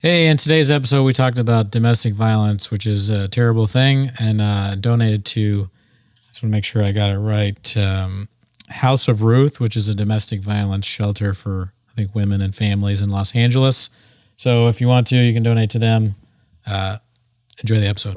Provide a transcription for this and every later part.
Hey, in today's episode, we talked about domestic violence, which is a terrible thing, and donated to, I just want to make sure I got it right, House of Ruth, which is a domestic violence shelter for, I think, women and families in Los Angeles. So if you want to, you can donate to them. Enjoy the episode.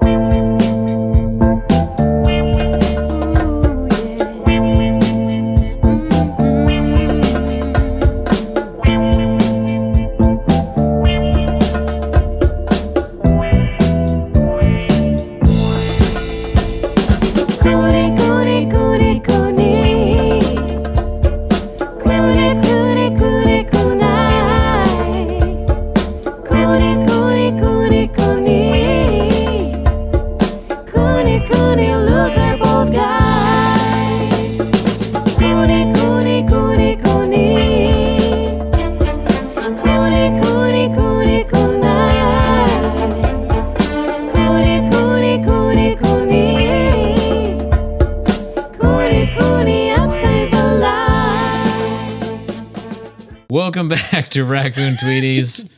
Welcome back to Raccoon Tweeties.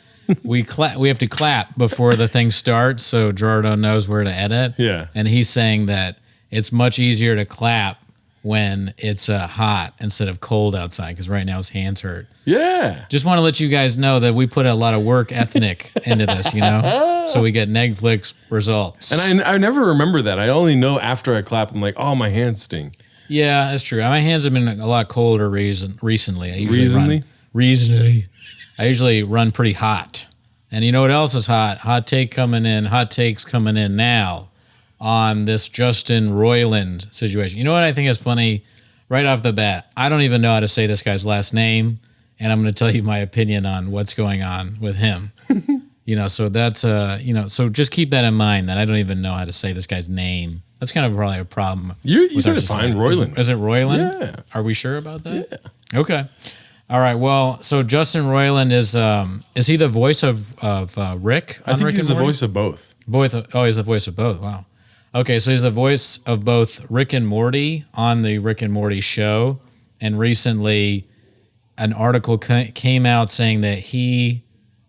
We have to clap before the thing starts, so Gerardo knows where to edit. Yeah. And he's saying that it's much easier to clap when it's hot instead of cold outside, because right now his hands hurt. Yeah. Just want to let you guys know that we put a lot of work ethic into this, so we get Netflix results. And I never remember that. I only know after I clap, I'm like, oh, my hands sting. Yeah, that's true. My hands have been a lot colder recently. Recently? I usually run pretty hot. And you know what else is hot? Hot takes coming in now on this Justin Roiland situation. You know what I think is funny? Right off the bat, I don't even know how to say this guy's last name, and I'm going to tell you my opinion on what's going on with him. So that's, so just keep that in mind, that I don't even know how to say this guy's name. That's kind of probably a problem. You said it's fine, Roiland. Is it Roiland? Yeah. Are we sure about that? Yeah. Okay. All right. Well, so Justin Roiland is he the voice of Rick? I think he's the voice of both. He's the voice of both. Wow. Okay, so he's the voice of both Rick and Morty on the Rick and Morty show, and recently an article came out saying that he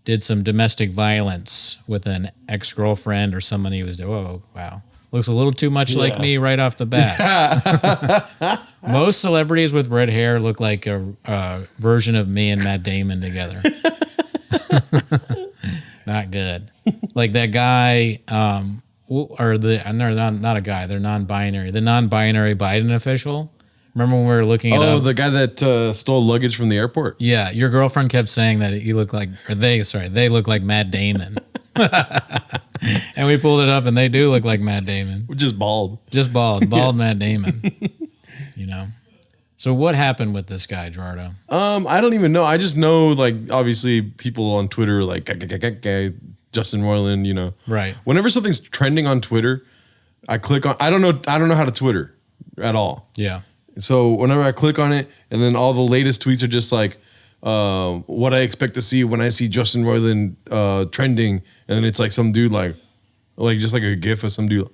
did some domestic violence with an ex-girlfriend or someone he was. Whoa, wow. Looks a little too much like me right off the bat. Most celebrities with red hair look like a version of me and Matt Damon together. Not good. Like that guy, not a guy, they're non-binary. The non-binary Biden official. Remember when we were looking at the guy that stole luggage from the airport? Yeah, your girlfriend kept saying that they look like Matt Damon. And we pulled it up, and they do look like Matt Damon. Just bald. Matt Damon. So what happened with this guy, Gerardo? I don't even know. I just know, like, obviously people on Twitter are like, Justin Roiland, Right. Whenever something's trending on Twitter, I click on. I don't know how to Twitter at all. Yeah. So whenever I click on it, and then all the latest tweets are just like, what I expect to see when I see Justin Roiland trending, and then it's like some dude like just like a gif of some dude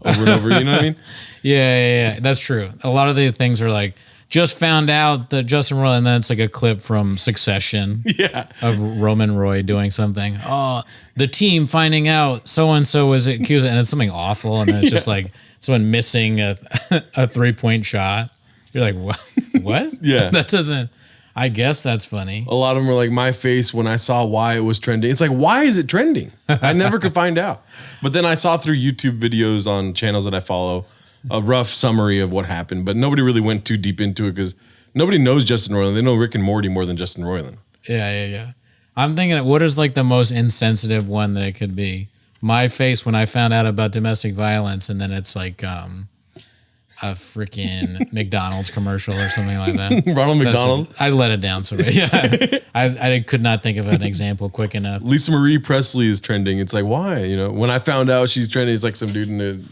over and over. You know what I mean? Yeah. That's true. A lot of the things are like, just found out that Justin Roiland, and then it's like a clip from Succession. Yeah. Of Roman Roy doing something. Oh, the team finding out so-and-so was accused, and it's something awful, and then it's just like someone missing a 3-point shot. You're like, what? Yeah. That doesn't... I guess that's funny. A lot of them were like, my face when I saw why it was trending. It's like, why is it trending? I never could find out. But then I saw through YouTube videos on channels that I follow a rough summary of what happened. But nobody really went too deep into it because nobody knows Justin Roiland. They know Rick and Morty more than Justin Roiland. Yeah. I'm thinking, what is like the most insensitive one that it could be? My face when I found out about domestic violence, and then it's like... a freaking McDonald's commercial or something like that. Ronald McDonald? I let it down so bad. Yeah. I could not think of an example quick enough. Lisa Marie Presley is trending. It's like, why? When I found out she's trending, it's like some dude in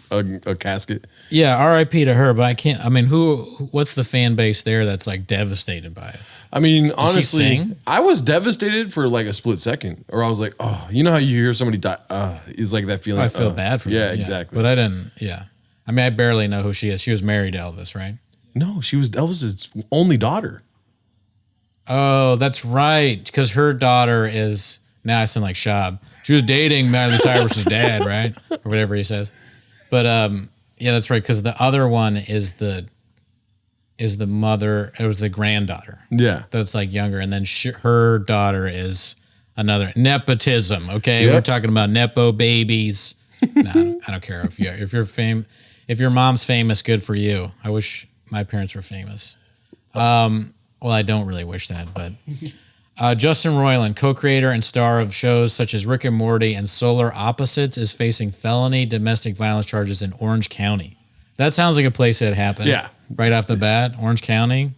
a casket. Yeah, R.I.P. to her, but I can't. I mean, what's the fan base there that's like devastated by it? I mean, honestly, I was devastated for like a split second, or I was like, oh, you know how you hear somebody die? It's like that feeling. I feel bad for them. Yeah, exactly. But I didn't. Yeah. I mean, I barely know who she is. She was married to Elvis, right? No, she was Elvis's only daughter. Oh, that's right. Because her daughter is Now I sound like Shab. She was dating Miley Cyrus's dad, right? Or whatever he says. But yeah, that's right. Because the other one is the mother. It was the granddaughter. Yeah, That's like younger, and then her daughter is another nepotism. Okay, Yep. we're talking about nepo babies. No, I don't care if your mom's famous. Good for you. I wish my parents were famous. Well, I don't really wish that, but Justin Roiland, co-creator and star of shows such as Rick and Morty and Solar Opposites, is facing felony domestic violence charges in Orange County. That sounds like a place that happened. Yeah. Right off the bat, Orange County.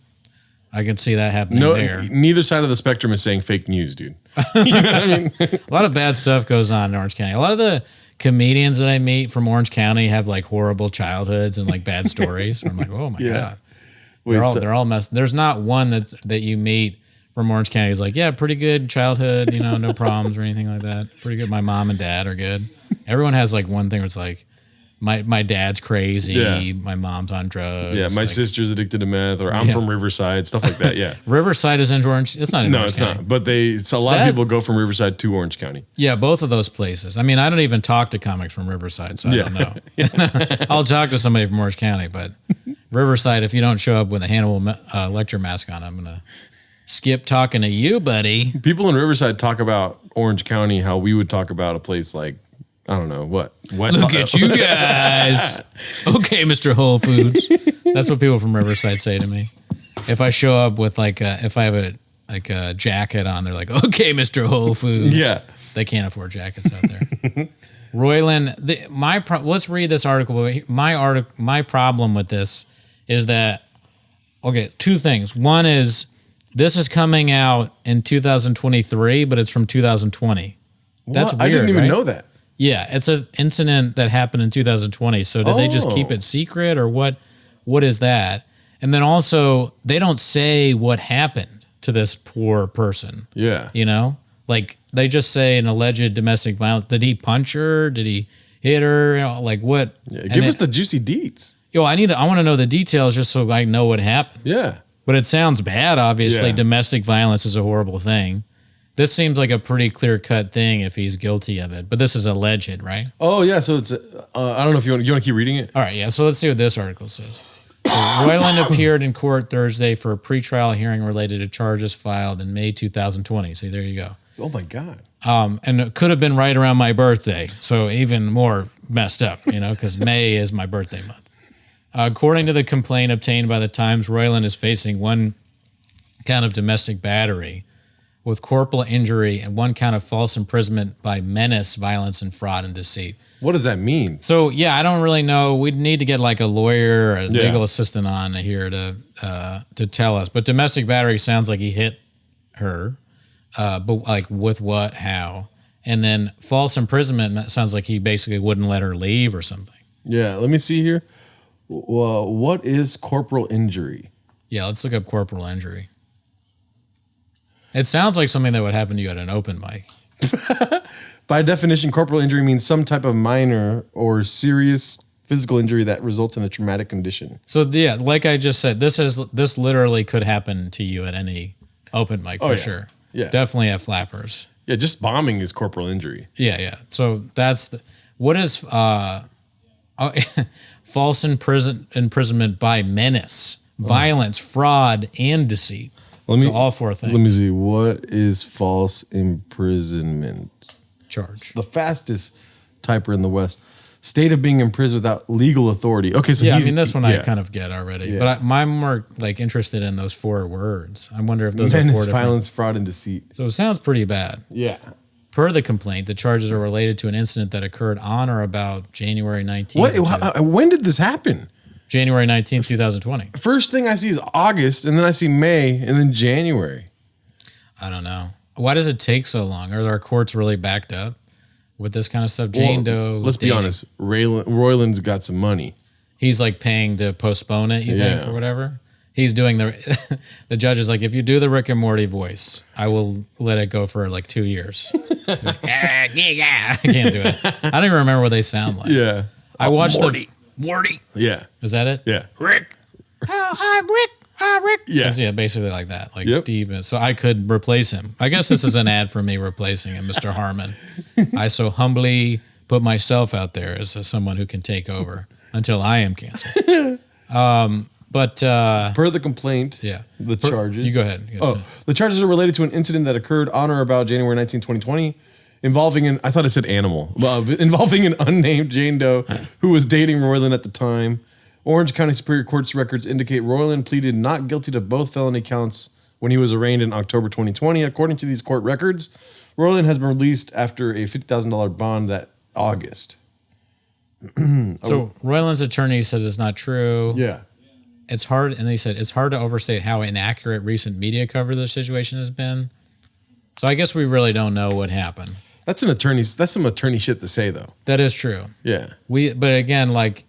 I can see that happening there. Neither side of the spectrum is saying fake news, dude. You know what I mean? A lot of bad stuff goes on in Orange County. A lot of the comedians that I meet from Orange County have like horrible childhoods and like bad stories. I'm like, oh my God. They're all messed. There's not one that you meet from Orange County who's like, yeah, pretty good childhood, no problems or anything like that. Pretty good. My mom and dad are good. Everyone has like one thing where it's like, my dad's crazy. Yeah. My mom's on drugs. Yeah, my sister's addicted to meth, or I'm from Riverside, stuff like that. Yeah. Riverside is in Orange. It's not in Orange County. Not. But a lot of people go from Riverside to Orange County. Yeah, both of those places. I mean, I don't even talk to comics from Riverside, so I don't know. I'll talk to somebody from Orange County, but Riverside, if you don't show up with a Hannibal lecture mask on, I'm going to skip talking to you, buddy. People in Riverside talk about Orange County how we would talk about a place like, I don't know, what? Look at you guys. Okay, Mr. Whole Foods. That's what people from Riverside say to me. If I show up with if I have a jacket on, they're like, okay, Mr. Whole Foods. Yeah. They can't afford jackets out there. Roiland, let's read this article. My problem with this is that, okay, two things. One is this is coming out in 2023, but it's from 2020. That's weird, I didn't even right? know that. Yeah, it's an incident that happened in 2020. So did they just keep it secret, or what? What is that? And then also, they don't say what happened to this poor person. Yeah. Like they just say an alleged domestic violence. Did he punch her? Did he hit her? Like what? Yeah, give us the juicy deets. I want to know the details just so I know what happened. Yeah. But it sounds bad, obviously. Yeah. Domestic violence is a horrible thing. This seems like a pretty clear-cut thing if he's guilty of it. But this is alleged, right? Oh, yeah. So it's, I don't know if you want to keep reading it. All right, yeah. So let's see what this article says. Roiland appeared in court Thursday for a pretrial hearing related to charges filed in May 2020. See, there you go. Oh, my God. And it could have been right around my birthday. So even more messed up, because May is my birthday month. According to the complaint obtained by the Times, Roiland is facing one count of domestic battery with corporal injury and one count of false imprisonment by menace, violence, and fraud and deceit. What does that mean? So, yeah, I don't really know. We'd need to get like a lawyer or a legal assistant on here to tell us. But domestic battery sounds like he hit her, but like with what, how? And then false imprisonment sounds like he basically wouldn't let her leave or something. Yeah, let me see here. Well, what is corporal injury? Yeah, let's look up corporal injury. It sounds like something that would happen to you at an open mic. By definition, corporal injury means some type of minor or serious physical injury that results in a traumatic condition. So yeah, like I just said, this literally could happen to you at any open mic for sure. Yeah, definitely at Flappers. Yeah, just bombing is corporal injury. Yeah. So that's what is false imprisonment by menace, violence, fraud, and deceit. All four things. Let me see. What is false imprisonment? Charge. The fastest typer in the West. State of being imprisoned without legal authority. Okay, so this one I kind of get already. Yeah. But I'm more like interested in those four words. I wonder if those are four different. Violence, fraud, and deceit. So it sounds pretty bad. Yeah. Per the complaint, the charges are related to an incident that occurred on or about January 19th. When did this happen? January 19th, 2020. First thing I see is August, and then I see May, and then January. I don't know. Why does it take so long? Are our courts really backed up with this kind of stuff? Jane Doe. Let's be honest. Roiland's got some money. He's like paying to postpone it, you think, or whatever? He's doing the judge is like, if you do the Rick and Morty voice, I will let it go for like 2 years. I can't do it. I don't even remember what they sound like. Yeah. I watched Morty. Yeah. Is that it? Yeah. Rick. Oh, I'm Rick. Rick. Yeah. Yeah, basically like that. Like Yep. deep. So I could replace him. I guess this is an ad for me replacing him, Mr. Harmon. I so humbly put myself out there as someone who can take over until I am canceled. But Per the complaint, yeah, the charges. You go ahead. The charges are related to an incident that occurred on or about January 19, 2020, involving I thought it said animal, involving an unnamed Jane Doe who was dating Roiland at the time. Orange County Superior Court's records indicate Roiland pleaded not guilty to both felony counts when he was arraigned in October 2020. According to these court records, Roiland has been released after a $50,000 bond that August. So Roiland's attorney said it's not true. Yeah. It's hard, and they said it's hard to overstate how inaccurate recent media coverage of the situation has been. So I guess we really don't know what happened. That's some attorney shit to say though. That is true. Yeah. But again, like,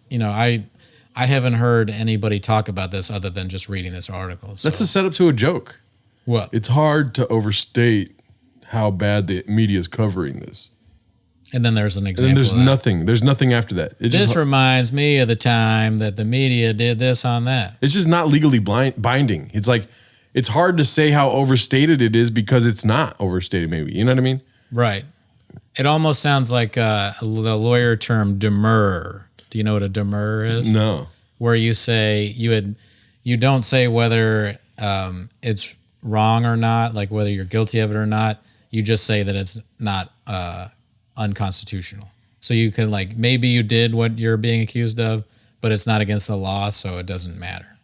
I haven't heard anybody talk about this other than just reading this article. So. That's a setup to a joke. What? It's hard to overstate how bad the media is covering this. And then there's an example. And then there's nothing. There's nothing after that. This reminds me of the time that the media did this on that. It's just not legally binding. It's like, it's hard to say how overstated it is because it's not overstated, maybe. You know what I mean? Right. It almost sounds like the lawyer term demur. Do you know what a demur is? No. Where you say you don't say whether it's wrong or not, like whether you're guilty of it or not. You just say that it's not unconstitutional. So you can, like, maybe you did what you're being accused of, but it's not against the law, so it doesn't matter.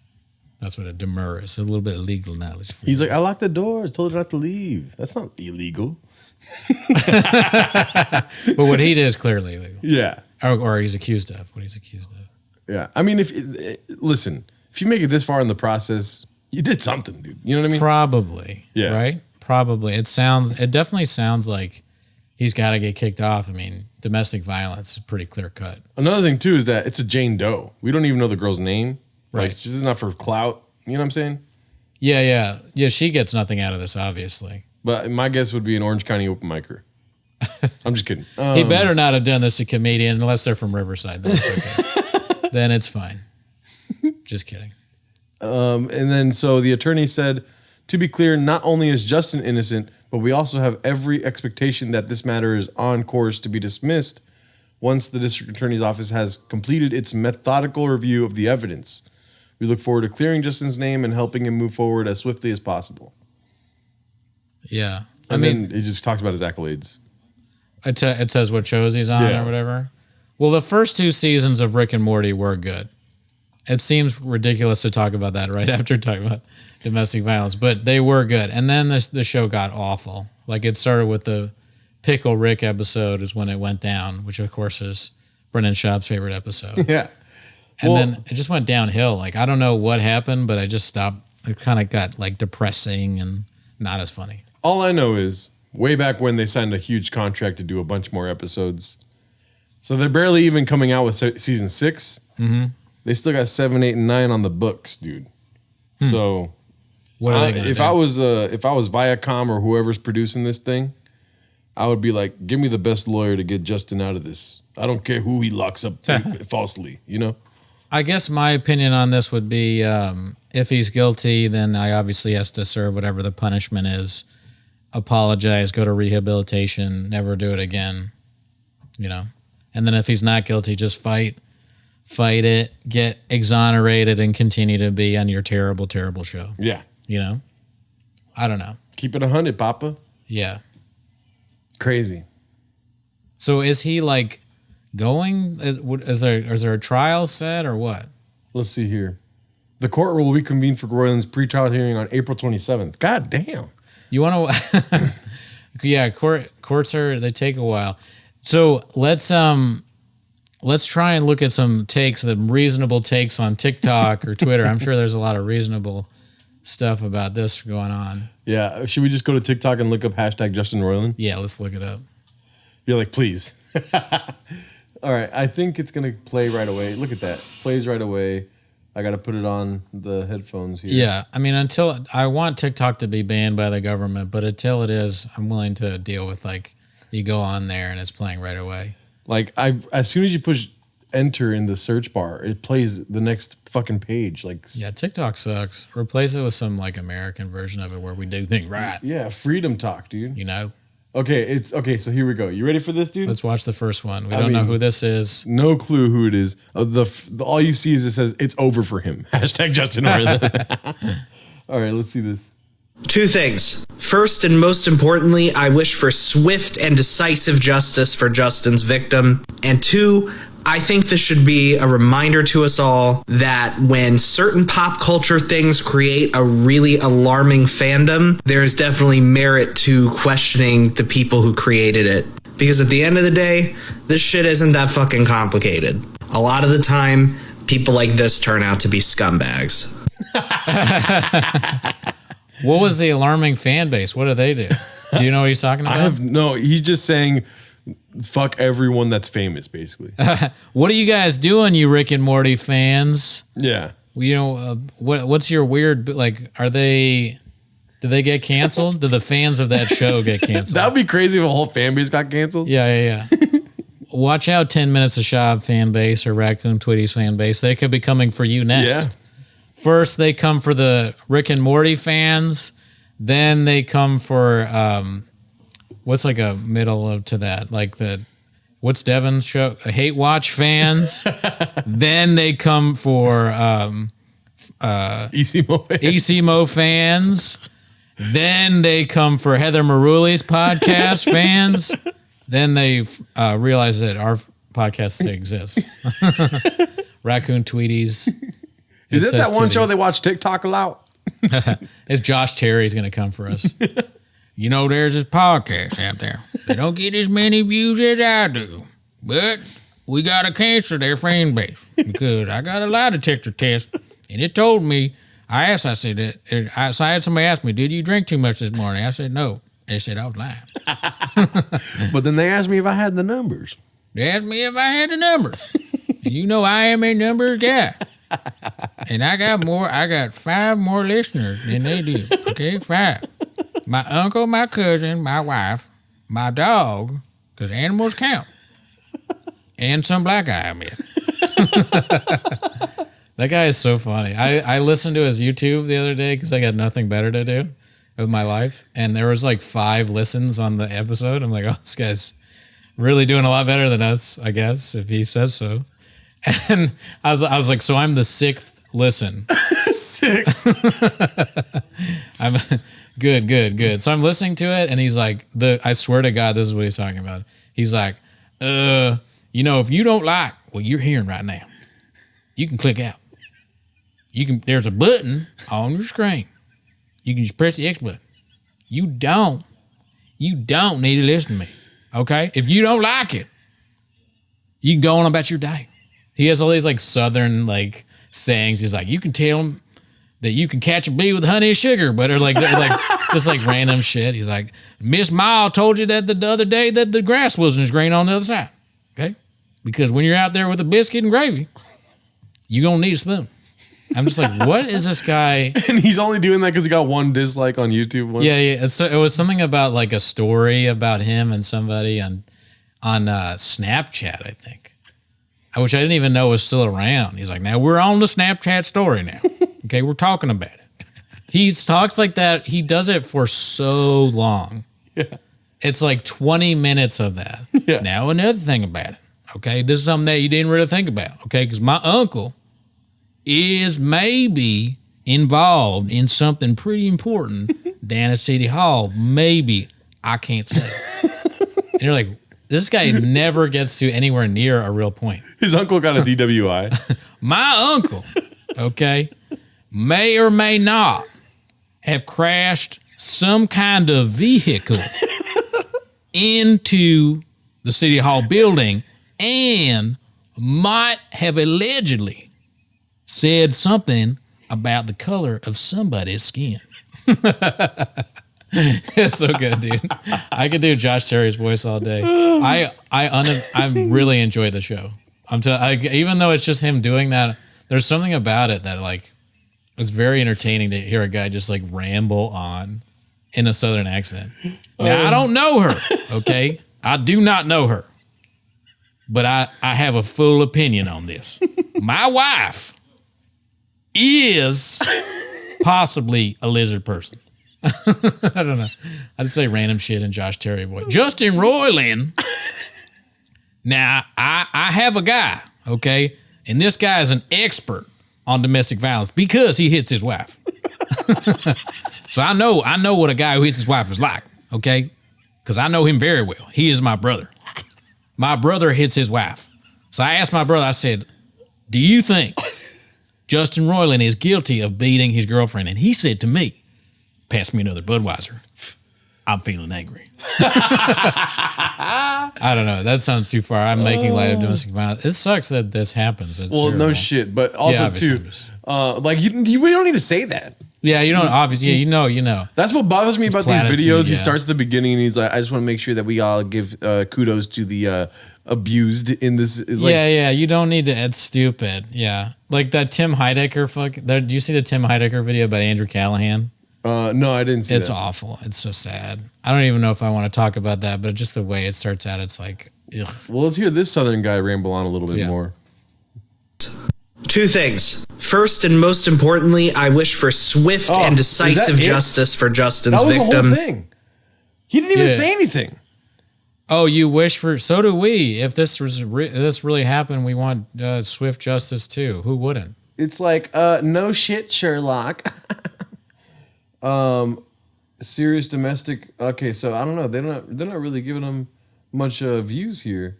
That's what a demur is. A little bit of legal knowledge. He's like, I locked the doors, told her not to leave. That's not illegal. But what he did is clearly illegal. Yeah. Or he's accused of what he's accused of. Yeah. I mean, listen, if you make it this far in the process, you did something, dude. You know what I mean? Probably. Yeah. Right? Probably. It definitely sounds like he's got to get kicked off. I mean, domestic violence is pretty clear cut. Another thing, too, is that it's a Jane Doe. We don't even know the girl's name. Right. Like, she's not for clout. You know what I'm saying? Yeah. She gets nothing out of this, obviously. But my guess would be an Orange County open micer. I'm just kidding. He better not have done this to a comedian unless they're from Riverside. That's okay. Then it's fine. Just kidding. And then so the attorney said, to be clear, not only is Justin innocent, but we also have every expectation that this matter is on course to be dismissed once the district attorney's office has completed its methodical review of the evidence. We look forward to clearing Justin's name and helping him move forward as swiftly as possible. Yeah. And then he just talks about his accolades. It says what shows he's on or whatever. Well, the first 2 seasons of Rick and Morty were good. It seems ridiculous to talk about that right after talking about domestic violence, but they were good. And then the show got awful. Like, it started with the Pickle Rick episode is when it went down, which of course is Brendan Schaub's favorite episode. Yeah. And then it just went downhill. Like, I don't know what happened, but I just stopped. It kind of got like depressing and not as funny. All I know is way back when they signed a huge contract to do a bunch more episodes. So they're barely even coming out with season 6. Mm-hmm. They still got 7, 8, and 9 on the books, dude. So What are they gonna if do? I was Viacom or whoever's producing this thing, I would be like, give me the best lawyer to get Justin out of this. I don't care who he locks up falsely, you know? I guess my opinion on this would be if he's guilty, then I obviously has to serve whatever the punishment is. Apologize, go to rehabilitation, never do it again, you know? And then if he's not guilty, just fight it, get exonerated, and continue to be on your terrible, terrible show. Yeah. You know? I don't know. Keep it 100, Papa. Yeah. Crazy. So is he like going? Is there a trial set or what? Let's see here. The court will reconvene for Roiland's pretrial hearing on April 27th. God damn. You want to? Yeah, courts they take a while. So let's try and look at some reasonable takes on TikTok or Twitter. I'm sure there's a lot of reasonable stuff about this going on. Yeah. Should we just go to TikTok and look up hashtag Justin Roiland? Yeah, let's look it up. You're like, please. All right. I think it's going to play right away. Look at that. Plays right away. I got to put it on the headphones here. Yeah. I mean, until I want TikTok to be banned by the government, but until it is, I'm willing to deal with, like, you go on there and it's playing right away. Like, as soon as you push enter in the search bar, it plays the next fucking page. Like, yeah, TikTok sucks. Replace it with some like American version of it where we do things right. yeah, freedom talk, dude. You know? Okay, so here we go. You ready for this, dude? Let's watch the first one. We don't know who this is. No clue who it is. All you see is it says it's over for him. Hashtag Justin Roiland. All right, let's see this. 2 things. First, and most importantly, I wish for swift and decisive justice for Justin's victim. And 2, I think this should be a reminder to us all that when certain pop culture things create a really alarming fandom, there is definitely merit to questioning the people who created it. Because at the end of the day, this shit isn't that fucking complicated. A lot of the time, people like this turn out to be scumbags. What was the alarming fan base? What did they do? Do you know what he's talking about? No, he's just saying fuck everyone that's famous, basically. What are you guys doing, you Rick and Morty fans? Yeah. You know, what's your weird, like, did they get canceled? Did the fans of that show get canceled? That would be crazy if a whole fan base got canceled. Yeah. Watch out, 10 Minutes of Shab fan base or Raccoon Tweeties fan base. They could be coming for you next. Yeah. First, they come for the Rick and Morty fans. Then they come for what's like a middle to that? Like what's Devin's show? Hate Watch fans. Then they come for ECMO fans. Then they come for Heather Marouli's podcast fans. Then they realize that our podcast exists. Raccoon Tweeties. Is it that one show they watch TikTok a lot? It's Josh Terry's going to come for us. You know, there's this podcast out there. They don't get as many views as I do. But we got to cancel their fan base because I got a lie detector test. And it told me, I had somebody ask me, did you drink too much this morning? I said, no. They said I was lying. But then they asked me if I had the numbers. They asked me if I had the numbers. And you know I am a numbers guy. And I got 5 more listeners than they do. Okay, 5. My uncle, my cousin, my wife, my dog, because animals count, and some black guy I met. That guy is so funny. I listened to his YouTube the other day because I got nothing better to do with my life, and there was like 5 listens on the episode. I'm like, oh, this guy's really doing a lot better than us, I guess, if he says so. And I was like, so I'm the 6th listen. 6th. I'm good. So I'm listening to it, and he's like, I swear to God, this is what he's talking about. He's like, if you don't like what you're hearing right now, you can click out. There's a button on your screen. You can just press the X button. You don't need to listen to me. Okay? If you don't like it, you can go on about your day. He has all these like Southern like sayings. He's like, you can tell him that you can catch a bee with honey and sugar, but they're like just like random shit. He's like, Miss Mile told you that the other day that the grass wasn't as green on the other side. Okay? Because when you're out there with a biscuit and gravy, you're gonna need a spoon. I'm just like, what is this guy? And he's only doing that because he got 1 dislike on YouTube once. Yeah. It was something about like a story about him and somebody on Snapchat, I think. Which I didn't even know was still around. He's like, now we're on the Snapchat story now. Okay, we're talking about it. He talks like that. He does it for so long. Yeah. It's like 20 minutes of that. Yeah. Now another thing about it. Okay, this is something that you didn't really think about. Okay, because my uncle is maybe involved in something pretty important down at City Hall. Maybe. I can't say. And you're like, this guy never gets to anywhere near a real point. His uncle got a DWI. My uncle, okay, may or may not have crashed some kind of vehicle into the City Hall building and might have allegedly said something about the color of somebody's skin. It's so good, dude. I could do Josh Terry's voice all day. I really enjoy the show. Even though it's just him doing that, there's something about it that like it's very entertaining to hear a guy just like ramble on in a Southern accent. Now I don't know her, okay? I do not know her, but I have a full opinion on this. My wife is possibly a lizard person. I don't know. I just say random shit in Josh Terry voice. Justin Roiland. Now, I have a guy, okay? And this guy is an expert on domestic violence because he hits his wife. So I know what a guy who hits his wife is like, okay? Because I know him very well. He is my brother. My brother hits his wife. So I asked my brother, I said, do you think Justin Roiland is guilty of beating his girlfriend? And he said to me, pass me another Budweiser. I'm feeling angry. I don't know. That sounds too far. I'm making light of domestic violence. It sucks that this happens. It's well, terrible. no shit. But also, too, like, you don't need to say that. Yeah, you don't, obviously. Yeah, you know. That's what bothers me about these platitude, videos. He yeah. starts at the beginning and he's like, I just want to make sure that we all give kudos to the abused in this. It's like, yeah. You don't need to. It's stupid. Yeah. Like that Tim Heidecker do you see the Tim Heidecker video about Andrew Callahan? No, I didn't see It's that. awful. It's so sad. I don't even know if I want to talk about that, but just the way it starts out, it's like, ugh. Well, let's hear this Southern guy ramble on a little bit more. Two things. First and most importantly, I wish for swift and decisive justice for Justin's that was victim. the whole thing. He didn't even say anything. Oh, you wish for? So do we. If this was this really happened, we want swift justice too. Who wouldn't? It's like, no shit, Sherlock. Serious domestic. Okay, so I don't know. They're not really giving them much views here.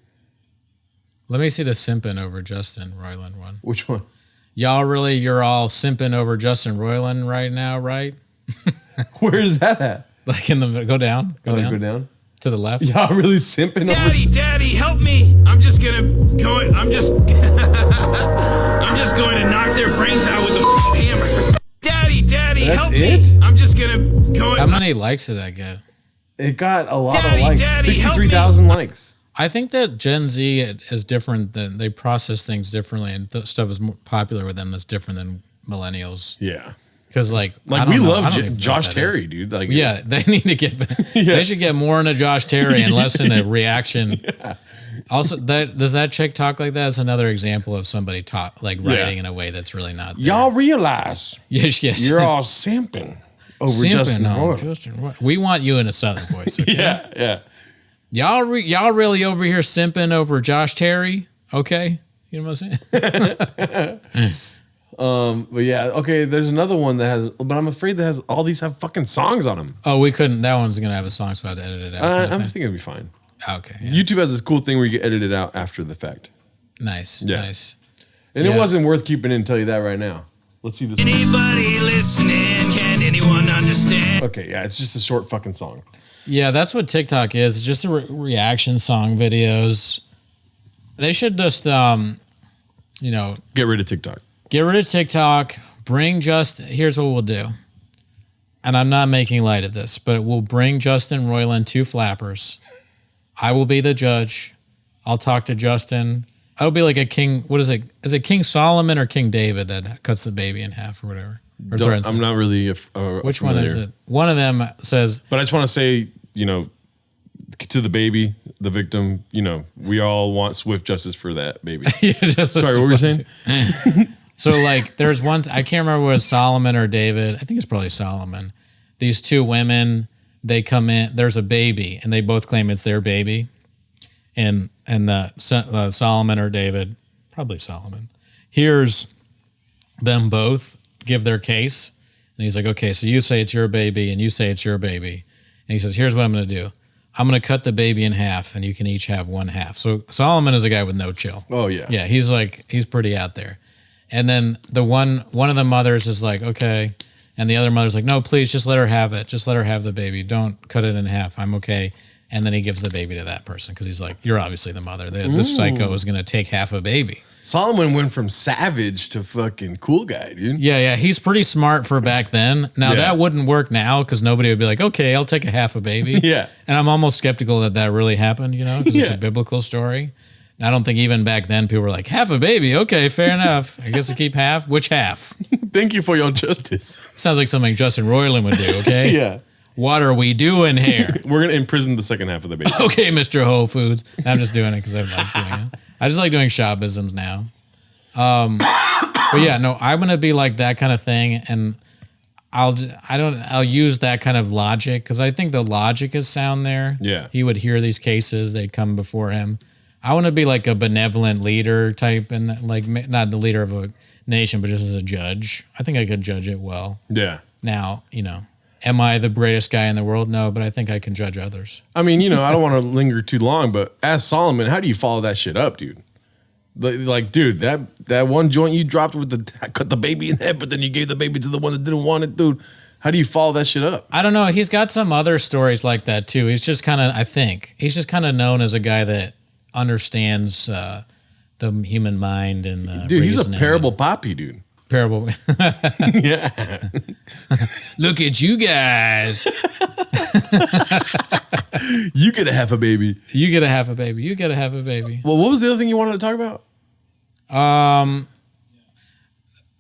Let me see the simping over Justin Roiland one. Which one? You're all simping over Justin Roiland right now, right? Where is that at? Like go down. Go down. To the left. Y'all really simping Daddy, help me. I'm just going to I'm just going to knock their brains out with the hammer. Daddy, That's help it? me. I'm just going to go. How many likes did that get? It got a lot Daddy, of likes. Daddy, help 63,000 likes. I think that Gen Z is different than they process things differently, and stuff is more popular with them that's different than millennials. Yeah. Because like we love Josh Terry, dude. Like, yeah, they need to get. They should get more into Josh Terry and less into reaction. Yeah. Also, does that chick talk like that? It's another example of somebody writing in a way that's really not there. Y'all realize yes. you're all simping over Justin Roiland. We want you in a Southern voice. Okay? Yeah. Y'all really over here simping over Josh Terry? Okay, you know what I'm saying? But yeah, okay. There's another one that has, but I'm afraid that has all these have fucking songs on them. Oh, we couldn't. That one's gonna have a song, so I have to edit it out. I'm thinking it'll be fine. Okay. Yeah. YouTube has this cool thing where you can edit it out after the fact. Nice. And it wasn't worth keeping in. Tell you that right now. Let's see this. Anybody listening? Can anyone understand? Okay, yeah, it's just a short fucking song. Yeah, that's what TikTok is. It's just a reaction song videos. They should just, get rid of TikTok. Get rid of TikTok. Here's what we'll do. And I'm not making light of this, but we'll bring Justin Roiland 2 flappers. I will be the judge. I'll talk to Justin. I'll be like a king. What is it? Is it King Solomon or King David that cuts the baby in half or whatever? Or I'm not really Which one is it? One of them says. But I just want to say, to the baby, the victim, we all want swift justice for that baby. Sorry, what were you saying? So like there's one, I can't remember whether it was Solomon or David. I think it's probably Solomon. These 2 women, they come in, there's a baby and they both claim it's their baby. And Solomon or David, probably Solomon, hears them both give their case. And he's like, okay, so you say it's your baby and you say it's your baby. And he says, here's what I'm going to do. I'm going to cut the baby in half and you can each have 1/2. So Solomon is a guy with no chill. Oh yeah. Yeah. He's pretty out there. And then one of the mothers is like, okay. And the other mother's like, no, please just let her have it. Just let her have the baby. Don't cut it in half. I'm okay. And then he gives the baby to that person because he's like, you're obviously the mother. This psycho is going to take half a baby. Solomon went from savage to fucking cool guy, dude. Yeah. He's pretty smart for back then. Now, that wouldn't work now because nobody would be like, okay, I'll take a half a baby. Yeah. And I'm almost skeptical that really happened, because it's a biblical story. I don't think even back then people were like, half a baby. Okay, fair enough. I guess I keep half. Which half? Thank you for your justice. Sounds like something Justin Roiland would do, okay? Yeah. What are we doing here? We're going to imprison the second half of the baby. Okay, Mr. Whole Foods. I'm just doing it because I like doing it. I just like doing shopisms now. But yeah, no, I'm gonna be like that kind of thing, and I'll use that kind of logic because I think the logic is sound there. Yeah. He would hear these cases, they'd come before him. I want to be like a benevolent leader type, and like not the leader of a nation, but just as a judge. I think I could judge it well. Yeah. Now, am I the greatest guy in the world? No, but I think I can judge others. I mean, I don't want to linger too long, but as Solomon, how do you follow that shit up, dude? Like, dude, that one joint you dropped with the cut the baby in the head, but then you gave the baby to the one that didn't want it, dude. How do you follow that shit up? I don't know. He's got some other stories like that too. He's just kind of known as a guy that understands the human mind and dude, he's a parable poppy, dude. Parable. Yeah. Look at you guys. You get to have a baby. You get to have a baby. You get to have a baby. Well, what was the other thing you wanted to talk about? I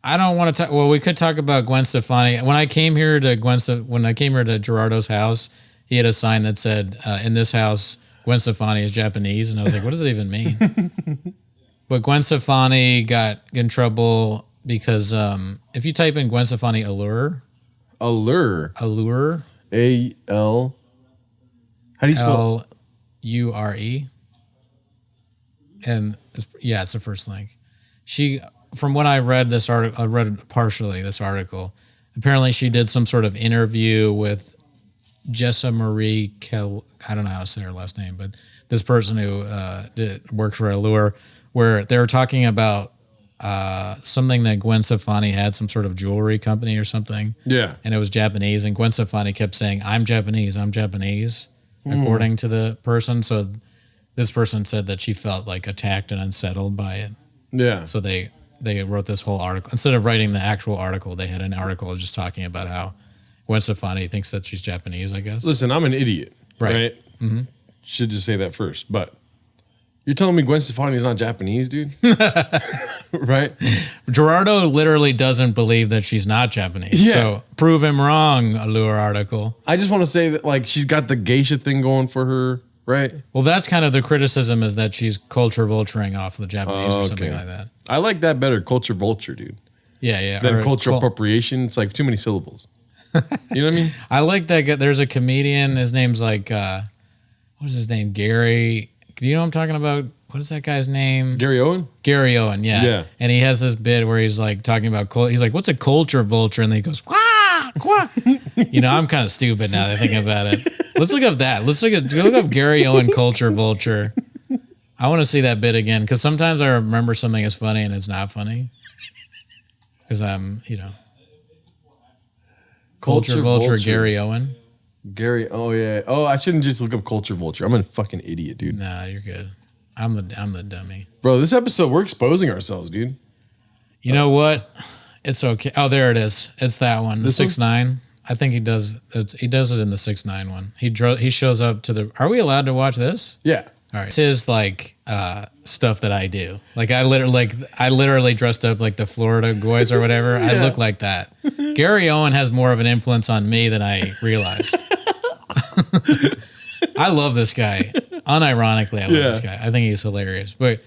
don't want to talk. Well, we could talk about Gwen Stefani. When I came here to Gerardo's house, he had a sign that said, "In this house, Gwen Stefani is Japanese," and I was like, "What does it even mean?" But Gwen Stefani got in trouble because if you type in Gwen Stefani allure, A-L. How do you spell L-U-R-E? And it's the first link. From what I read this article, I read partially this article. Apparently, she did some sort of interview with Jessa Marie Kell. I don't know how to say her last name, but this person who worked for Allure, where they were talking about something that Gwen Stefani had, some sort of jewelry company or something. Yeah. And it was Japanese, and Gwen Stefani kept saying, I'm Japanese, according to the person. So this person said that she felt like attacked and unsettled by it. Yeah. So they wrote this whole article. Instead of writing the actual article, they had an article just talking about how Gwen Stefani thinks that she's Japanese, I guess. Listen, I'm an idiot, right? Mm-hmm. Should just say that first. But you're telling me Gwen Stefani is not Japanese, dude? Right? Gerardo literally doesn't believe that she's not Japanese. Yeah. So prove him wrong, Allure article. I just want to say that, like, she's got the geisha thing going for her, right? Well, that's kind of the criticism, is that she's culture vulturing off the Japanese or something like that. I like that better, culture vulture, dude. Yeah. Than cultural appropriation. It's like too many syllables. You know what I mean? I like that. There's a comedian. His name's like, what is his name? Gary. Do you know what I'm talking about? What is that guy's name? Gary Owen? Gary Owen, yeah. Yeah. And he has this bit where he's like talking about, he's like, what's a culture vulture? And then he goes, quack, quack. I'm kind of stupid now that I think about it. Let's look up that. Look up Gary Owen culture vulture. I want to see that bit again, because sometimes I remember something is funny and it's not funny. Because I'm, Culture vulture Gary Owen. Gary, oh yeah. Oh, I shouldn't just look up culture vulture. I'm a fucking idiot, dude. Nah, you're good. I'm the dummy. Bro, this episode, we're exposing ourselves, dude. You know what? It's okay. Oh, there it is. It's that one. The 6ix9ine. I think he does it in the 6ix9ine one. He shows up to the. Are we allowed to watch this? Yeah. All right. This is like stuff that I do. Like I literally dressed up like the Florida boys or whatever. Yeah. I look like that. Gary Owen has more of an influence on me than I realized. I love this guy. Unironically, I love this guy. I think he's hilarious. But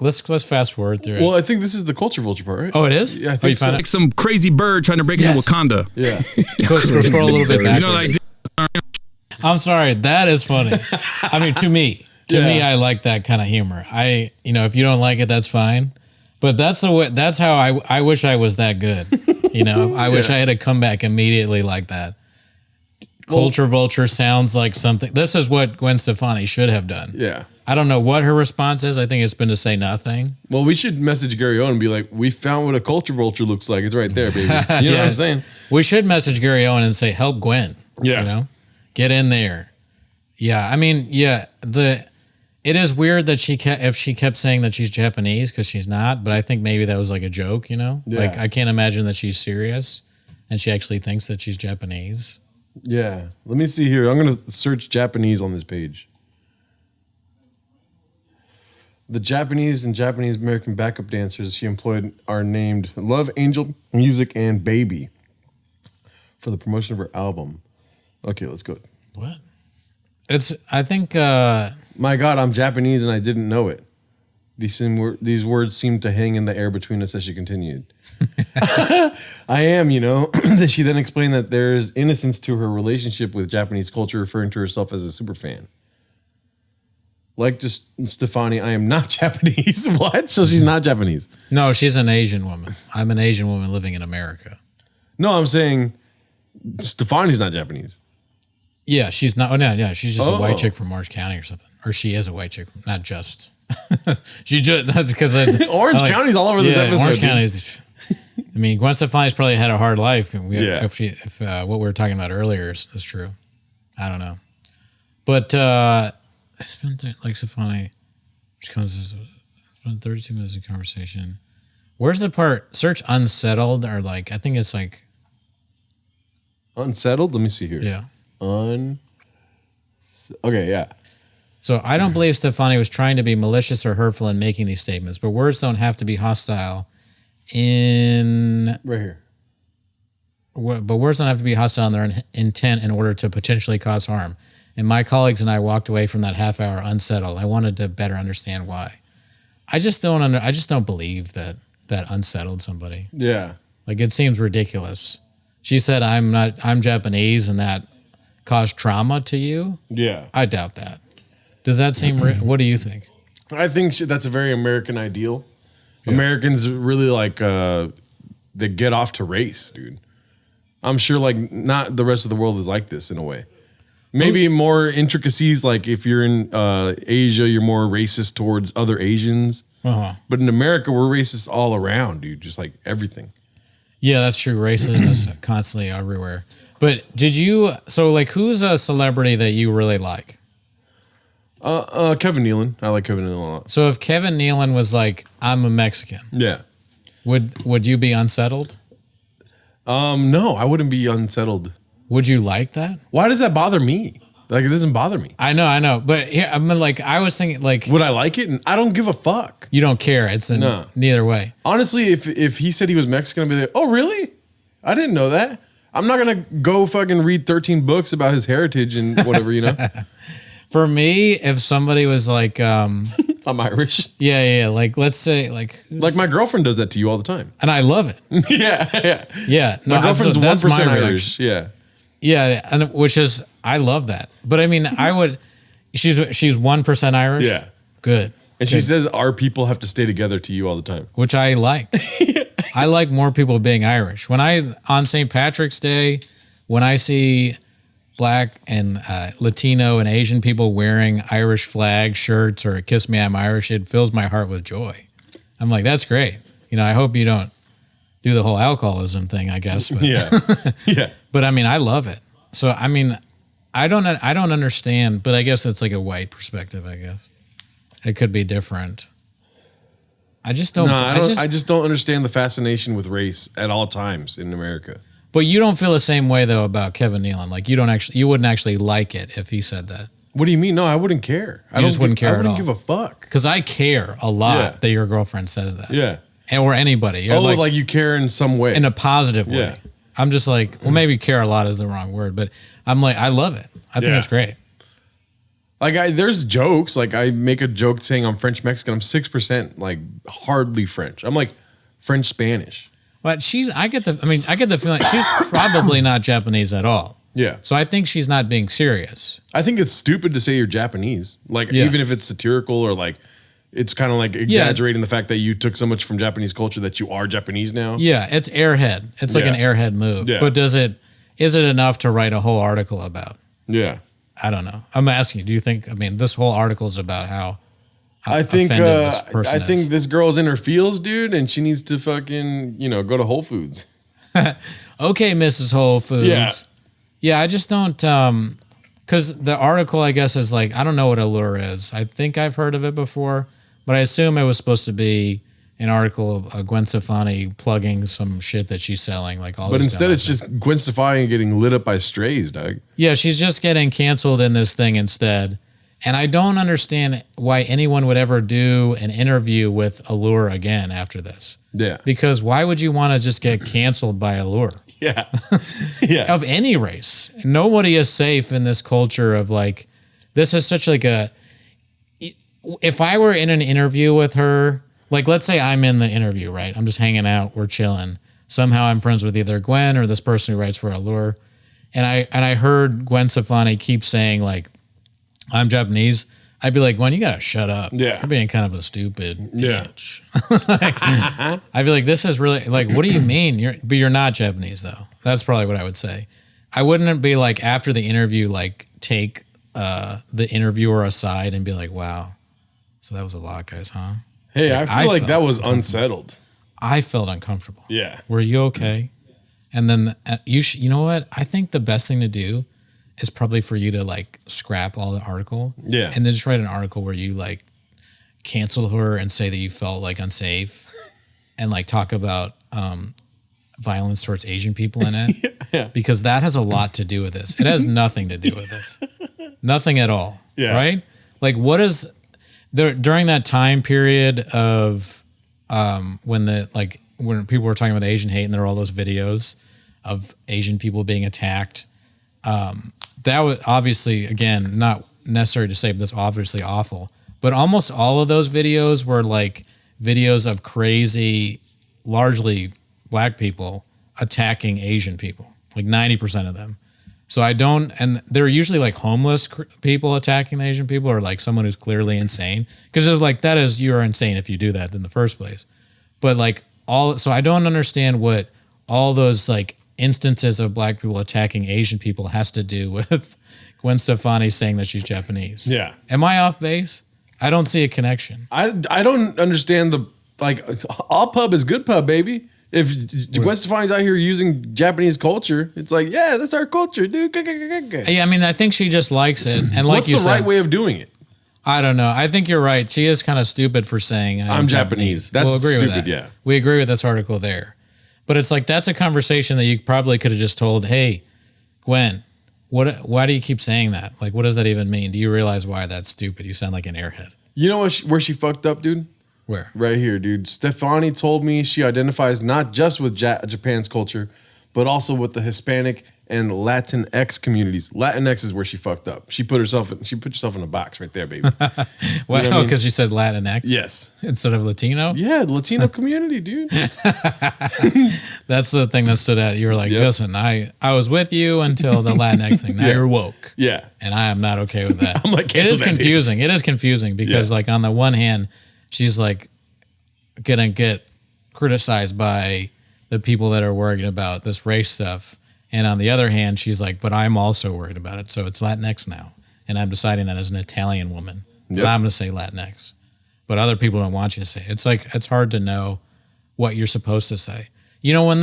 let's fast forward through it. Well, I think this is the culture vulture part, right? Oh, it is? Yeah, I think like some crazy bird trying to break into Wakanda. Yeah. Scroll a little bit backwards. I'm sorry. That is funny. I mean, to me, I like that kind of humor. If you don't like it, that's fine. But that's the way. That's how I wish I was that good. I wish I had a comeback immediately like that. Culture vulture sounds like something. This is what Gwen Stefani should have done. Yeah. I don't know what her response is. I think it's been to say nothing. Well, we should message Gary Owen and be like, we found what a culture vulture looks like. It's right there, baby. You know what I'm saying? We should message Gary Owen and say, help Gwen. Yeah. Get in there. Yeah. I mean, yeah. It is weird that if she kept saying that she's Japanese, because she's not, but I think maybe that was like a joke, Yeah. Like, I can't imagine that she's serious and she actually thinks that she's Japanese. Yeah. Let me see here. I'm going to search Japanese on this page. The Japanese and Japanese American backup dancers she employed are named Love Angel, Music, and Baby for the promotion of her album. Okay, let's go. What? I think... My God, I'm Japanese and I didn't know it. These words seem to hang in the air between us as she continued. I am, She then explained that there's innocence to her relationship with Japanese culture, referring to herself as a super fan. Like just Stefani, I am not Japanese. What? So she's not Japanese? No, she's an Asian woman. I'm an Asian woman living in America. No, I'm saying Stefani's not Japanese. Yeah, she's not. Oh, no, yeah, she's just a white chick from Orange County or something. Or she is a white chick, not just. She just, that's because Orange County's all over this episode. Orange County's. I mean, Gwen Stefani's probably had a hard life. If what we were talking about earlier is true, I don't know. But I spent like Stefani, which comes as spent 32 minutes of conversation. Where's the part? Search unsettled or like I think it's like unsettled. Let me see here. Yeah. Okay, yeah. So I don't believe Stefani was trying to be malicious or hurtful in making these statements, but words don't have to be hostile in... Right here. But words don't have to be hostile in their intent in order to potentially cause harm. And my colleagues and I walked away from that half hour unsettled. I wanted to better understand why. I just don't believe that unsettled somebody. Yeah. Like it seems ridiculous. She said, I'm Japanese and that caused trauma to you? Yeah. I doubt that. Does that seem what do you think? I think that's a very American ideal. Yeah. Americans really like they get off to race, dude. I'm sure like not the rest of the world is like this in a way. Maybe more intricacies like if you're in Asia, you're more racist towards other Asians. Uh-huh. But in America, we're racist all around, dude. Just like everything. Yeah, that's true. Racism is constantly everywhere. But who's a celebrity that you really like? Kevin Nealon. I like Kevin Nealon a lot. So if Kevin Nealon was like, I'm a Mexican. Yeah. Would you be unsettled? No, I wouldn't be unsettled. Would you like that? Why does that bother me? Like, it doesn't bother me. I know. But here, I was thinking, like... Would I like it? I don't give a fuck. You don't care. It's neither way. Honestly, if he said he was Mexican, I'd be like, oh, really? I didn't know that. I'm not going to go fucking read 13 books about his heritage and whatever, For me, if somebody was like... I'm Irish. Yeah. Like, let's say, like... Like, my girlfriend does that to you all the time. And I love it. Yeah. My girlfriend's 1% Irish. Yeah. Yeah, and which is I love that. But I mean, I would. She's 1% Irish. Yeah, good. And she says our people have to stay together to you all the time, which I like. I like more people being Irish. When on St. Patrick's Day, when I see Black and Latino and Asian people wearing Irish flag shirts or "Kiss Me, I'm Irish," it fills my heart with joy. I'm like, that's great. I hope you don't do the whole alcoholism thing, I guess. But. Yeah. But I mean, I love it. So I mean, I don't understand, but I guess that's like a white perspective. I guess it could be different. I just don't. No, I just don't understand the fascination with race at all times in America. But you don't feel the same way though about Kevin Nealon. Like you wouldn't actually like it if he said that. What do you mean? No, I wouldn't care. I just wouldn't care at all. I wouldn't give a fuck. Because I care a lot that your girlfriend says that. Yeah. Or anybody. You're like you care in some way. In a positive way. Yeah. I'm just like, well, maybe care a lot is the wrong word, but I'm like, I love it. I think it's great. Like there's jokes. Like I make a joke saying I'm French Mexican. I'm 6% like hardly French. I'm like French Spanish. But I get the feeling she's probably not Japanese at all. Yeah. So I think she's not being serious. I think it's stupid to say you're Japanese. Like even if it's satirical or like it's kind of like exaggerating the fact that you took so much from Japanese culture that you are Japanese now. Yeah, it's airhead. It's like an airhead move. Yeah. But is it enough to write a whole article about? Yeah. I don't know. I'm asking you, do you think, this whole article is about how I think this girl's in her feels, dude, and she needs to fucking, go to Whole Foods. Okay, Mrs. Whole Foods. Yeah. Yeah, I just don't, because the article, I guess, is like, I don't know what Allure is. I think I've heard of it before. But I assume it was supposed to be an article of Gwen Stefani plugging some shit that she's selling, like all. But instead, it's just Gwen Stefani getting lit up by strays, dog. Yeah, she's just getting canceled in this thing instead, and I don't understand why anyone would ever do an interview with Allure again after this. Yeah, because why would you want to just get canceled by Allure? Yeah, of any race, nobody is safe in this culture of like. This is such like a. if I were in an interview with her, like let's say I'm in the interview, right? I'm just hanging out, we're chilling. Somehow I'm friends with either Gwen or this person who writes for Allure. And I heard Gwen Stefani keep saying like, I'm Japanese. I'd be like, Gwen, you gotta shut up. Yeah. You're being kind of a stupid Yeah. bitch. I'd be like, this is really like, what do you mean? But you're not Japanese though. That's probably what I would say. I wouldn't be like after the interview, like take the interviewer aside and be like, wow, so that was a lot, guys, huh? Hey, Like, I feel like felt that was unsettled. I felt uncomfortable. Yeah. Were you okay? And then you know what? I think the best thing to do is probably for you to like scrap all the article. Yeah. And then just write an article where you like cancel her and say that you felt like unsafe and like talk about violence towards Asian people in it. Yeah. Because that has a lot to do with this. It has nothing to do with this. Nothing at all. Yeah. Right? Like what is there during that time period of when people were talking about Asian hate and there were all those videos of Asian people being attacked. That was obviously, again, not necessary to say, but that's obviously awful. But almost all of those videos were like videos of crazy, largely black people attacking Asian people, like 90% of them. So and they're usually like homeless people attacking the Asian people or like someone who's clearly insane. Because it's like, you're insane if you do that in the first place. But like so I don't understand what all those like instances of black people attacking Asian people has to do with Gwen Stefani saying that she's Japanese. Yeah. Am I off base? I don't see a connection. I don't understand all pub is good pub, baby. If Gwen Stefani's out here using Japanese culture, it's like, yeah, that's our culture, dude. Yeah, I mean, I think she just likes it. And like What's you the said, right way of doing it? I don't know. I think you're right. She is kind of stupid for saying I'm Japanese. That's we'll agree with stupid, that. yeah. We agree with this article there. But it's like, that's a conversation that you probably could have just told, hey, Gwen, why do you keep saying that? Like, what does that even mean? Do you realize why that's stupid? You sound like an airhead. You know where she fucked up, dude? Where? Right here, dude. Stefani told me she identifies not just with Japan's culture, but also with the Hispanic and Latinx communities. Latinx is where she fucked up. She put herself in a box right there, baby. Well, I mean? because you said Latinx Yes. instead of Latino? Yeah, the Latino community, dude. That's the thing that stood out. You were like, Yep. listen, I was with you until the Latinx thing. Now Yeah. you're woke. Yeah. And I am not okay with that. I'm like, it cancel is that, confusing. It is confusing because Yeah. like on the one hand, she's like gonna get criticized by the people that are worried about this race stuff. And on the other hand, she's like, but I'm also worried about it. So it's Latinx now. And I'm deciding that as an Italian woman. Yep. But I'm gonna say Latinx. But other people don't want you to say it. It's like it's hard to know what you're supposed to say. You know, when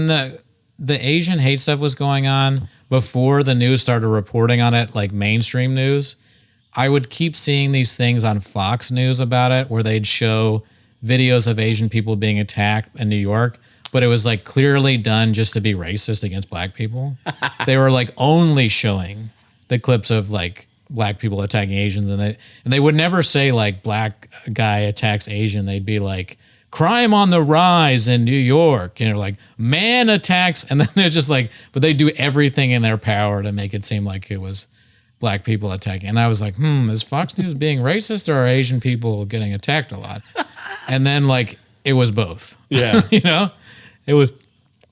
the Asian hate stuff was going on before the news started reporting on it, like mainstream news, I would keep seeing these things on Fox News about it where they'd show videos of Asian people being attacked in New York, but it was like clearly done just to be racist against black people. They were like only showing the clips of like black people attacking Asians, and they would never say like black guy attacks Asian. They'd be like crime on the rise in New York, and they're like man attacks, and then they're just like, but they do everything in their power to make it seem like it was black people attacking. And I was like, is Fox News being racist or are Asian people getting attacked a lot? And then like it was both. Yeah. You know, it was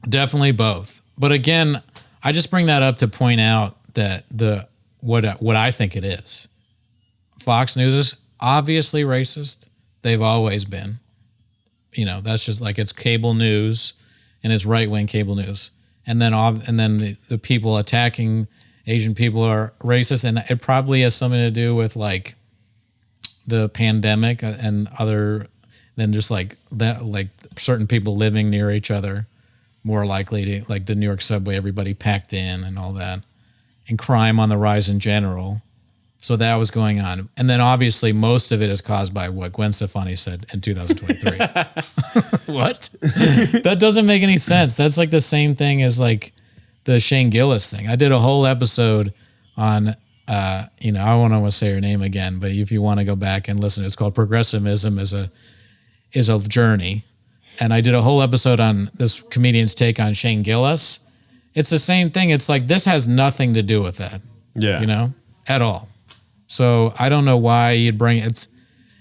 definitely both. But again, I just bring that up to point out that what I think it is. Fox News is obviously racist. They've always been. You know, that's just like it's cable news and it's right-wing cable news. And then the people attacking Asian people are racist, and it probably has something to do with like the pandemic and other than just like that, like certain people living near each other more likely to, like the New York subway, everybody packed in and all that, and crime on the rise in general. So that was going on. And then obviously most of it is caused by what Gwen Stefani said in 2023. What? That doesn't make any sense. That's like the same thing as like the Shane Gillis thing. I did a whole episode on, I don't want to say her name again, but if you want to go back and listen, it's called Progressivism is a Journey. And I did a whole episode on this comedian's take on Shane Gillis. It's the same thing. It's like, this has nothing to do with that. Yeah. At all. So I don't know why you'd bring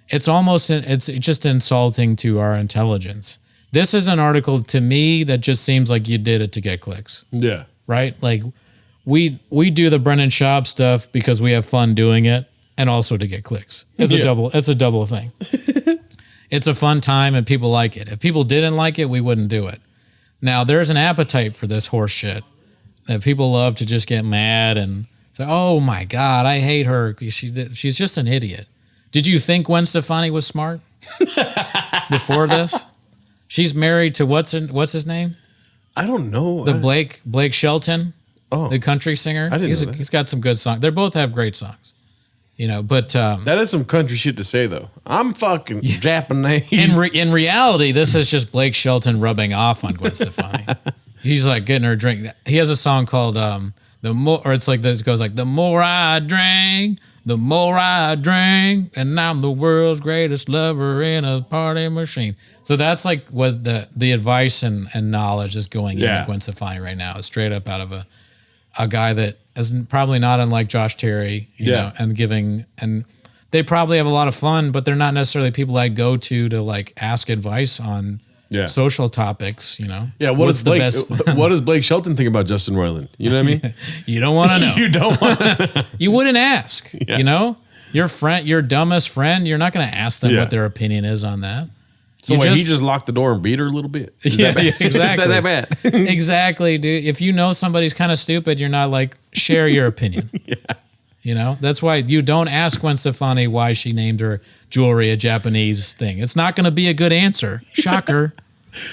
it's almost it's just insulting to our intelligence. This is an article to me that just seems like you did it to get clicks. Yeah. Right? Like we do the Brennan Schaub stuff because we have fun doing it and also to get clicks. It's a double thing. It's a fun time and people like it. If people didn't like it, we wouldn't do it. Now there's an appetite for this horse shit that people love to just get mad and say, "Oh my God, I hate her. She's just an idiot." Did you think Gwen Stefani was smart before this? She's married to what's his name? I don't know. Blake Shelton, the country singer. I didn't know that. He's got some good songs. They both have great songs, But that is some country shit to say, though. I'm fucking Japanese. In reality, this is just Blake Shelton rubbing off on Gwen Stefani. He's like getting her a drink. He has a song called "The More," or it's like this. It goes like, "The more I drink, the more I drink, and I'm the world's greatest lover in a party machine." So that's like what the advice and knowledge is going into Gwen Stefani right now. Is straight up out of a guy that is probably not unlike Josh Terry, you know, and they probably have a lot of fun, but they're not necessarily people I go to like ask advice on social topics, Yeah, what does Blake Shelton think about Justin Roiland? You know what I mean? You don't want to know. You don't want to. You wouldn't ask, Your friend, your dumbest friend, you're not going to ask them what their opinion is on that. So he just locked the door and beat her a little bit? Exactly. Is that bad? Exactly, dude. If you know somebody's kind of stupid, you're not like, share your opinion. That's why you don't ask Gwen Stefani why she named her jewelry a Japanese thing. It's not going to be a good answer. Shocker.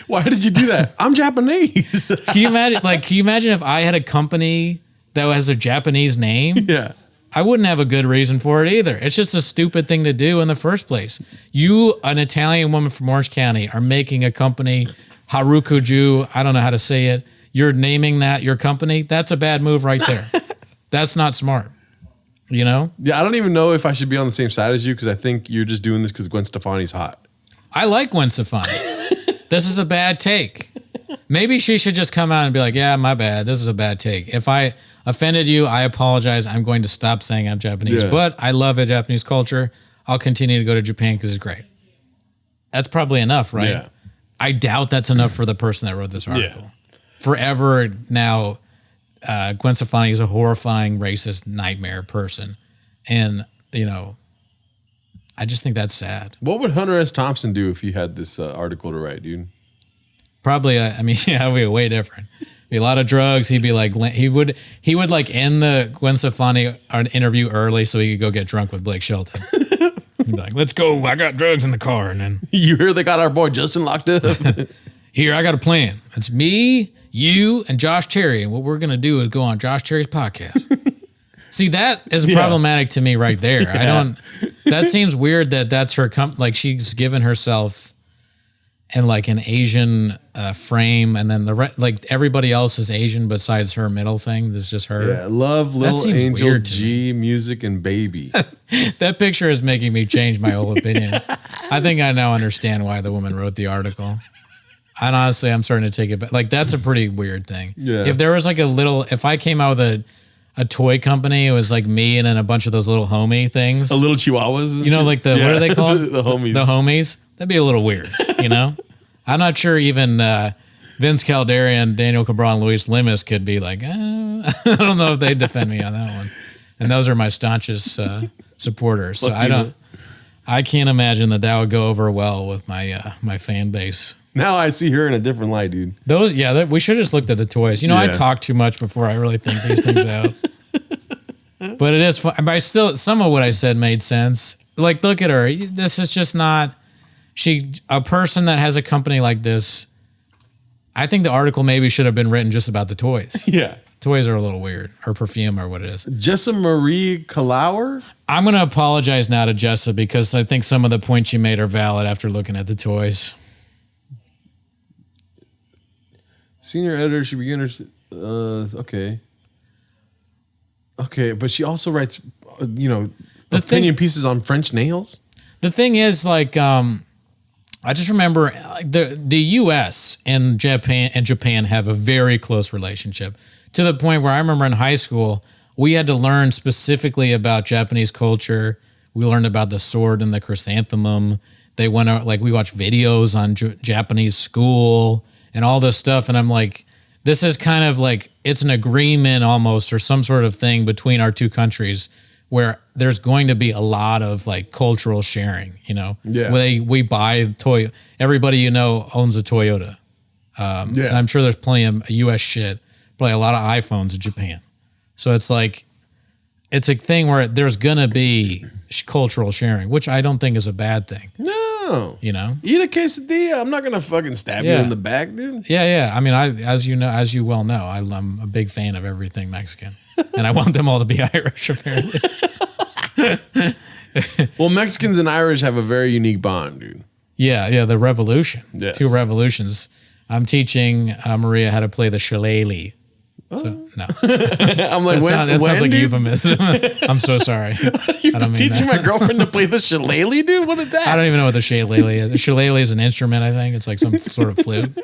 Why did you do that? I'm Japanese. Can you imagine if I had a company that has a Japanese name? Yeah. I wouldn't have a good reason for it either. It's just a stupid thing to do in the first place. You, an Italian woman from Orange County, are making a company, Harukuju, I don't know how to say it. You're naming that your company. That's a bad move right there. That's not smart. Yeah, I don't even know if I should be on the same side as you because I think you're just doing this because Gwen Stefani's hot. I like Gwen Stefani. This is a bad take. Maybe she should just come out and be like, yeah, my bad. This is a bad take. If I offended you, I apologize. I'm going to stop saying I'm Japanese. But I love a Japanese culture. I'll continue to go to Japan because it's great. That's probably enough, right? Yeah. I doubt that's enough for the person that wrote this article. Forever now, Gwen Stefani is a horrifying, racist, nightmare person. And, I just think that's sad. What would Hunter S. Thompson do if he had this article to write, dude? Probably, it'd be way different. Be a lot of drugs. He'd be like, he would like end the Gwen Stefani interview early so he could go get drunk with Blake Shelton. He'd be like, let's go. I got drugs in the car. And then you hear they got our boy Justin locked up. Here, I got a plan. It's me, you, and Josh Terry. And what we're going to do is go on Josh Terry's podcast. See, that is problematic to me right there. That seems weird that's her, she's given herself in like an Asian frame, and then everybody else is Asian besides her middle thing. This is just her. Yeah, love Little Angel G, music, and baby. That picture is making me change my whole opinion. I think I now understand why the woman wrote the article. And honestly, I'm starting to take it back. Like, that's a pretty weird thing. Yeah. If there was like if I came out with a toy company, it was like me and then a bunch of those little homie things. The little chihuahuas? What are they called? The homies. The homies. That'd be a little weird, I'm not sure even Vince Caldera, Daniel Cabral, and Luis Limas could be like, I don't know if they'd defend me on that one. And those are my staunchest supporters. So I can't imagine that would go over well with my fan base. Now I see her in a different light, dude. We should have just looked at the toys. I talk too much before I really think these things out. But it is fun. But some of what I said made sense. Like, look at her. This is just not a person that has a company like this. I think the article maybe should have been written just about the toys. Yeah. Toys are a little weird, or perfume, or what it is. Jessa Marie Kalauer? I'm going to apologize now to Jessa because I think some of the points you made are valid after looking at the toys. Senior editor should begin her. Okay. Okay, but she also writes, opinion pieces on French nails. The thing is, I just remember the U.S. and Japan have a very close relationship to the point where I remember in high school we had to learn specifically about Japanese culture. We learned about the sword and the chrysanthemum. They went out, like, we watched videos on Japanese school and all this stuff. And I'm like, this is kind of like, it's an agreement almost, or some sort of thing between our two countries where there's going to be a lot of like cultural sharing, you know? Yeah. We buy everybody you know owns a Toyota. And I'm sure there's plenty of US shit, probably a lot of iPhones in Japan. So it's like, it's a thing where there's going to be cultural sharing, which I don't think is a bad thing. No. You know? Eat a quesadilla. I'm not going to fucking stab you in the back, dude. Yeah. I mean, as you well know, I'm a big fan of everything Mexican. And I want them all to be Irish, apparently. Well, Mexicans and Irish have a very unique bond, dude. Yeah, the revolution. Yes. 2 revolutions. I'm teaching Maria how to play the shillelagh. So, no. I'm like, that sounds like a euphemism. I'm so sorry. You're teaching my girlfriend to play the shillelagh, dude? What is that? I don't even know what the shillelagh is. The shillelagh is an instrument, I think. It's like some sort of flute.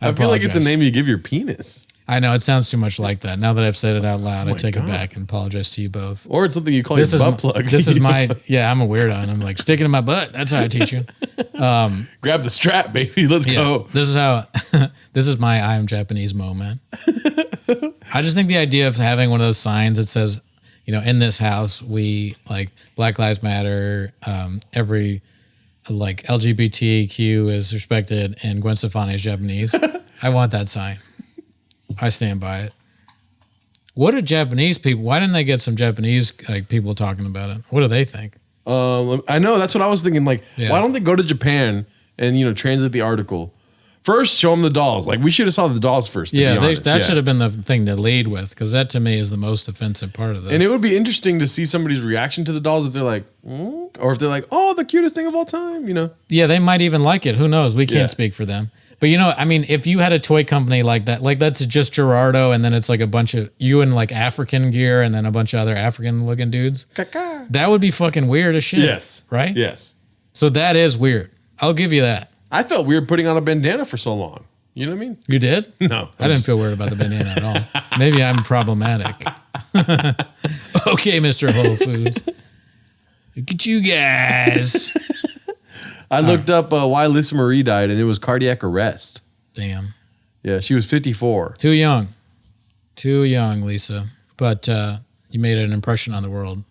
I feel like it's a name you give your penis. I know, it sounds too much like that. Now that I've said it out loud, I take it back and apologize to you both. Or it's something you call your butt plug. This is my, I'm a weirdo, and I'm like, stick it in my butt. That's how I teach you. Grab the strap, baby. Let's go. This is my I am Japanese moment. I just think the idea of having one of those signs that says, you know, in this house, we like Black Lives Matter, every like LGBTQ is respected, and Gwen Stefani is Japanese. I want that sign. I stand by it. What do Japanese people? Why didn't they get some Japanese like people talking about it? What do they think? I know, that's what I was thinking. Like, why don't they go to Japan and translate the article? First, show them the dolls. Like, we should have saw the dolls first. That should have been the thing to lead with, because that to me is the most offensive part of this. And it would be interesting to see somebody's reaction to the dolls if they're like, or if they're like, oh, the cutest thing of all time. Yeah, they might even like it. Who knows? We can't speak for them. But I mean, if you had a toy company like that, like that's just Gerardo, and then it's like a bunch of you in like African gear, and then a bunch of other African looking dudes, that would be fucking weird as shit. Yes. Right? Yes. So that is weird. I'll give you that. I felt weird putting on a bandana for so long. You know what I mean? You did? No. I didn't feel weird about the bandana at all. Maybe I'm problematic. Okay, Mr. Whole Foods. Look at you guys. I looked up why Lisa Marie died, and it was cardiac arrest. Damn. Yeah, she was 54. Too young, Lisa. But you made an impression on the world.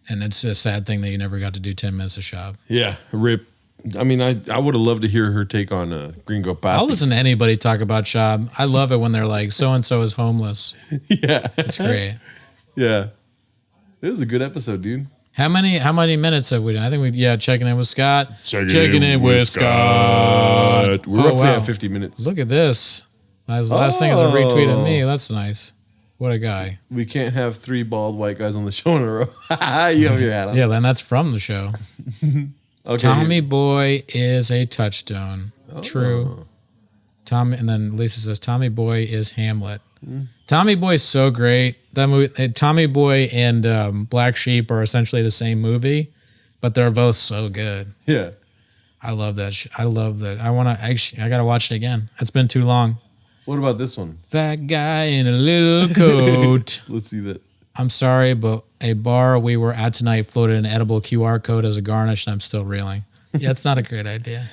And it's a sad thing that you never got to do 10 minutes of shop. Yeah, rip. I mean, I would have loved to hear her take on Gringo Papi. I'll listen to anybody talk about Shab. I love it when they're like, so-and-so is homeless. Yeah. It's great. Yeah. This is a good episode, dude. How many minutes have we done? I think checking in with Scott. Checking in with Scott. We're roughly at 50 minets. Look at this. Last thing is a retweet of me. That's nice. What a guy. We can't have 3 bald white guys on the show in a row. You have your hat on. Yeah, and that's from the show. Okay. Tommy Boy is a touchstone. Oh. True. Tommy, and then Lisa says, Tommy Boy is Hamlet. Tommy Boy's so great. That movie, Tommy Boy and Black Sheep are essentially the same movie, but they're both so good. Yeah. I love that. I love that. I got to watch it again. It's been too long. What about this one? Fat guy in a little coat. Let's see that. I'm sorry, but a bar we were at tonight floated an edible QR code as a garnish, and I'm still reeling. Yeah, it's not a great idea.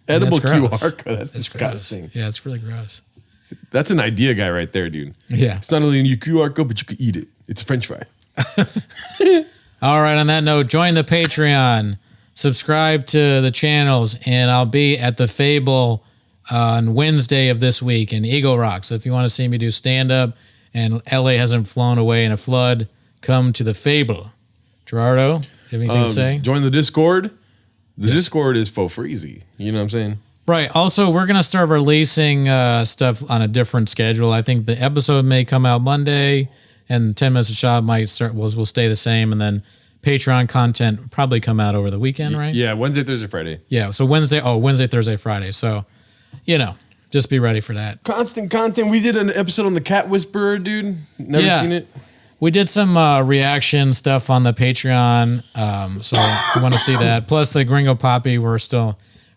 Edible QR code. That's disgusting. Gross. Yeah, it's really gross. That's an idea guy right there, dude. Yeah. It's not only a QR code, but you can eat it. It's a French fry. All right, on that note, join the Patreon. Subscribe to the channels, and I'll be at the Fable on Wednesday of this week in Eagle Rock. So if you want to see me do stand-up and LA hasn't flown away in a flood, come to the Fable. Gerardo, you have anything to say? Join the Discord. The Discord is for freezy. You know what I'm saying? Right. Also, we're going to start releasing stuff on a different schedule. I think the episode may come out Monday, and 10 Minutes of Shop might start. Will stay the same, and then Patreon content will probably come out over the weekend, right? Yeah, Wednesday, Thursday, Friday. Yeah, so Wednesday, Thursday, Friday. So, just be ready for that. Constant content. We did an episode on the Cat Whisperer, dude. Never seen it. We did some reaction stuff on the Patreon, so if you want to see that. Plus the Gringo Papi,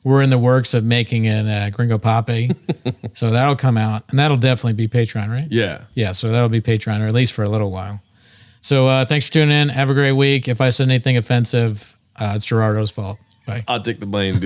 we're in the works of making a Gringo Papi, so that'll come out, and that'll definitely be Patreon, right? Yeah. Yeah, so that'll be Patreon, or at least for a little while. So thanks for tuning in. Have a great week. If I said anything offensive, it's Gerardo's fault. Bye. I'll take the blame, dude.